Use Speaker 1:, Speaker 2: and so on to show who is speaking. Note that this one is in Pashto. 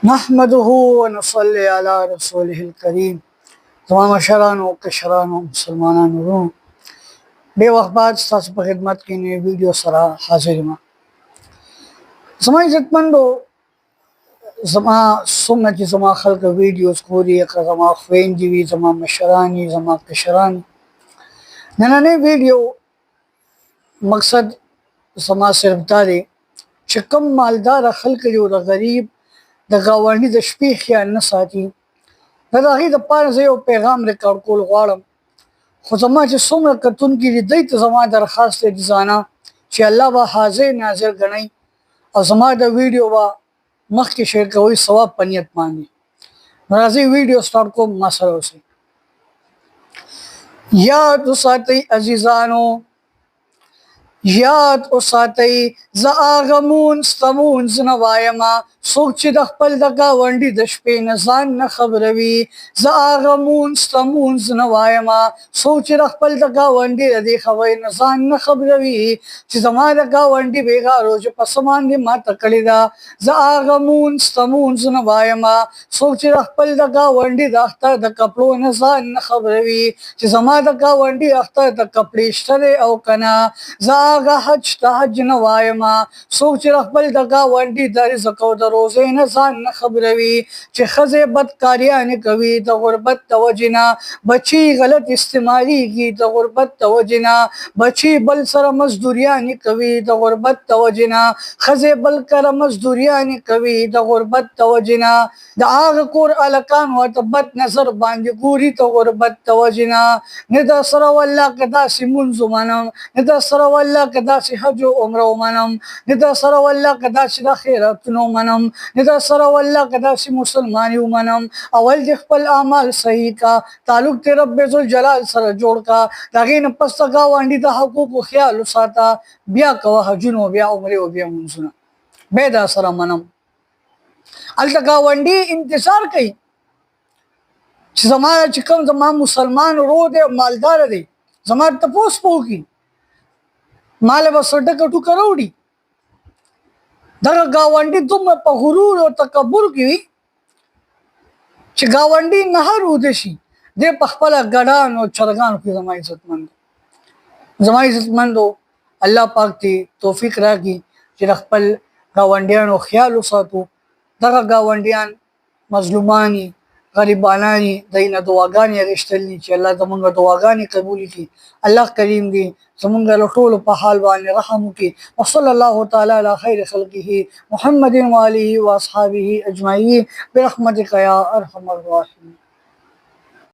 Speaker 1: नहमदुहु व नसल्ली अला रसूलिहिल करीम। तमाम शरानो कशरानो मुसलमानानो बे वक्त बाद स्तासु पर खिदमत की नई वीडियो सरा हाजिर मा। ज़मा इज़्ज़तमंदो ज़मा सुमना की ज़मा खल्क वीडियोस कोरी का ज़मा ख्वेंदी वी ज़मा मशरानी ज़मा कशरानी नन्हे वीडियो मकसद ज़मा सिर्फ दारे कम मालदार खल्क जो गरीब द गावंडी द शपी ख्याल न साथी د هغې دپاره زه یو پیغام ریکارډ کول غواړم، خو زما چې څومره کتونکي دي دوی ته زما درخواست دی ځانه چې الله به حاضر ناظر ګڼئ او زما د ویډیو به مخکې شیر کوئ ثواب په نیت باندې. نو راځئ ویډیو سټارټ کوم، ما سره اوسئ. یاد وساتئ عزیزانو، یاد وساتئ زه هغه مونځ ته مونځ نه وایمه څوک چې د خپل د ګاونډي د شپې نه ځان نه خبروي. زه هغه مونځ ته مونځ نه وایمه څوک چې د خپل د ګاونډي د دې خبرې نه ځان نه خبروي چې زما د ګاونډي بېګا روژه په څه باندې ماته کړې ده. زه هغه مونځ ته مونځ نه وایمه څوک چې د خپل د ګاونډي د اختر د کپړو نه ځان نه خبروي چې زما د ګاونډي اختر د کپړې شته دی او که نه. زه هغه حج ته حج نه وایمه څوک چې د خپل د ګاونډي د رزق او د روزې نه ځان نه خبروي چې ښځې بدکاریانې کوي د غربت د وجې نه، بچي غلط استعمالیږي د غربت د وجې نه، بچي بل سره مزدوریانې کوي د غربت د وجې نه، ښځې بل کره مزدوریانې کوي د غربت د وجې نه، د هغه کور هلکان ورته بد نظر باندې ګوري د غربت د وجې نه. نه در سره والله که داسې مونځ ومنم، نه در سره والله که داسې حج و عمره ومنم، نه در سره والله که داسې د خیراتونه ومنم، نه در سره والله که داسې مسلماني ومنم. اول دې خپل اعمال صحیح کا، تعلق دې رب ذوالجلال سره جوړ کا، د هغې نه پس د ګاونډي د حقوقو خیال وساته، بیا کوه حجونه بیا عمرې او بیا مونځونه، بیا در سره منم. هلته ګاونډي انتظار کوي چې زما چې کوم زما مسلمان ورور دی مالداره دی زما تپوس به وکړي، ماله به څه ډکه ټوکه راوړي. دغه ګاونډي دومره په غرور او تکبر کې وي چې ګاونډي نهر وده شي دی په خپله ګډان او چرګانو کې. زما عزتمندو الله پاک دې توفیق راکړي چې د خپل ګاونډیانو خیال وساتو. دغه ګاونډیان مظلوماني غریبانانی دوی نه دعاګانې اخیستلي چې الله زمونږ دعاګانې قبولې کړي. الله کریم دې زمونږ له ټولو په حال باندې رحم وکړي. وصلی الله تعالی علی خیر خلقه محمد و آله و اصحابه اجمعین برحمتک یا ارحم الراحمین.